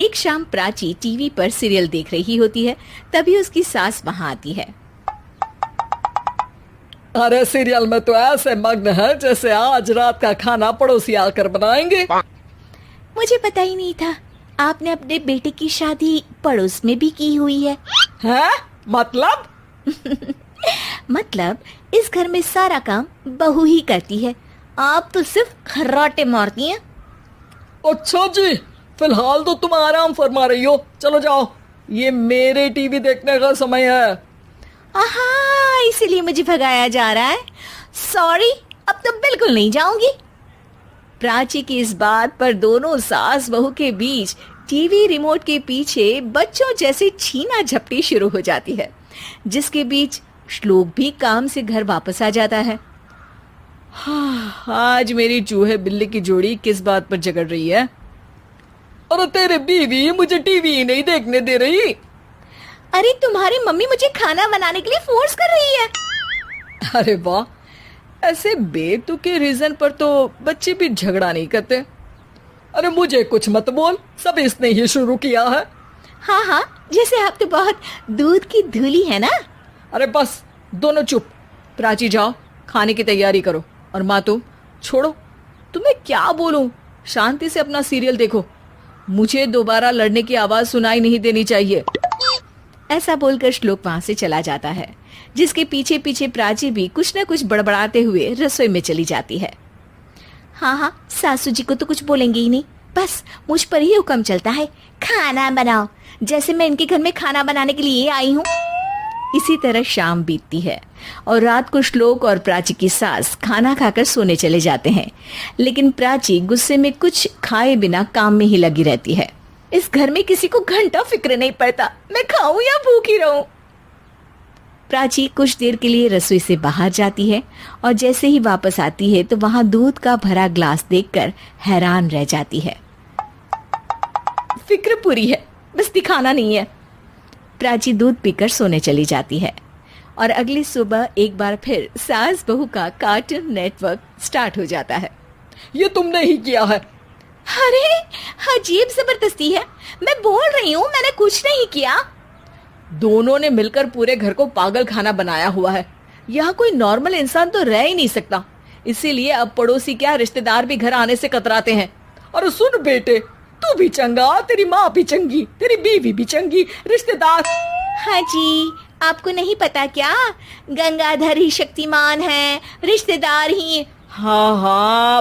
एक शाम प्राची टीवी पर सीरियल देख रही होती है। तभी उसकी सास वहां आती है। अरे सीरियल में तो ऐसे मग्न है जैसे आज रात का खाना पड़ोसी आकर बनाएंगे। मुझे पता ही नहीं था आपने अपने बेटे की शादी पड़ोस में भी की हुई है। हैं? मतलब? मतलब इस घर में सारा काम बहू ही करती है, आप तो सिर्फ खर्राटे मारती हैं। अच्छा जी, फिलहाल तो तुम आराम फरमा रही हो, चलो जाओ, ये मेरे टीवी देखने का समय है। आहा, इसीलिए मुझे भगाया जा रहा है। सॉरी, अब तो बिल्कुल नहीं जाऊंगी। प्राची की इस बात पर दोनों सास बहू के बीच टीवी रिमोट के पीछे बच्चों जैसे छीना झपटी शुरू हो जाती है, जिसके बीच श्लोक भी काम से घर वापस आ जाता है। हाँ, आज मेरी चूहे बिल्ली की जोड़ी किस बात पर झगड़ रही है? अरे तेरे बीवी मुझे टीवी ही नहीं देखने दे रही। अरे तुम्हारी मम्मी मुझे खाना बनाने के लिए फोर्स कर रही है। अरे वाह, ऐसे बेतुके रीजन पर तो बच्चे भी झगड़ा नहीं करते। अरे मुझे कुछ मत बोल, सब इसने ही शुरू किया है। हाँ हाँ, जैसे आप तो बहुत दूध की धूली है ना। अरे बस, दोनों चुप। प्राची जाओ, खाने की तैयारी करो। और माँ तुम छोड़ो, तुम्हें क्या बोलूं, शांति से अपना सीरियल देखो, मुझे दोबारा लड़ने की आवाज सुनाई नहीं देनी चाहिए। ऐसा बोलकर श्लोक वहां से चला जाता है, जिसके पीछे पीछे प्राची भी कुछ न कुछ बड़बड़ाते हुए रसोई में चली जाती है। हाँ हाँ, सासू जी को तो कुछ बोलेंगे ही नहीं, बस मुझ पर ही हुक्म चलता है, खाना बनाओ, जैसे मैं इनके घर में खाना बनाने के लिए आई हूँ। इसी तरह शाम बीतती है और रात को श्लोक और प्राची की सास खाना खाकर सोने चले जाते हैं, लेकिन प्राची गुस्से में कुछ खाए बिना काम में ही लगी रहती है। इस घर में किसी को घंटा फिक्र नहीं पड़ता, मैं खाऊं या भूखी रहूं। प्राची कुछ देर के लिए रसोई से बाहर जाती है और जैसे ही वापस आती है तो वहां दूध का भरा ग्लास देखकर हैरान रह जाती है। फिक्र पूरी है, बस दिखाना नहीं है। प्राची दूध पीकर सोने चली जाती है और अगली सुबह एक बार फिर सास बहू का कार्टून नेटवर्क स्टार्ट हो जाता है। ये तुमने ही किया है। अरे अजीब जबरदस्ती है, मैं बोल रही हूँ मैंने कुछ नहीं किया। दोनों ने मिलकर पूरे घर को पागल खाना बनाया हुआ है। यहाँ कोई नॉर्मल इंसान तो रह ही नहीं सकता, इसीलिए अब पड़ोसी क्या रिश्तेदार भी घर आने से कतराते हैं। और सुन बेटे, तू भी चंगा, तेरी माँ भी चंगी, तेरी बीवी भी चंगी, रिश्तेदार। हाँ जी, आपको नहीं पता क्या, गंगाधर ही शक्तिमान है, रिश्तेदार ही। हाँ हाँ,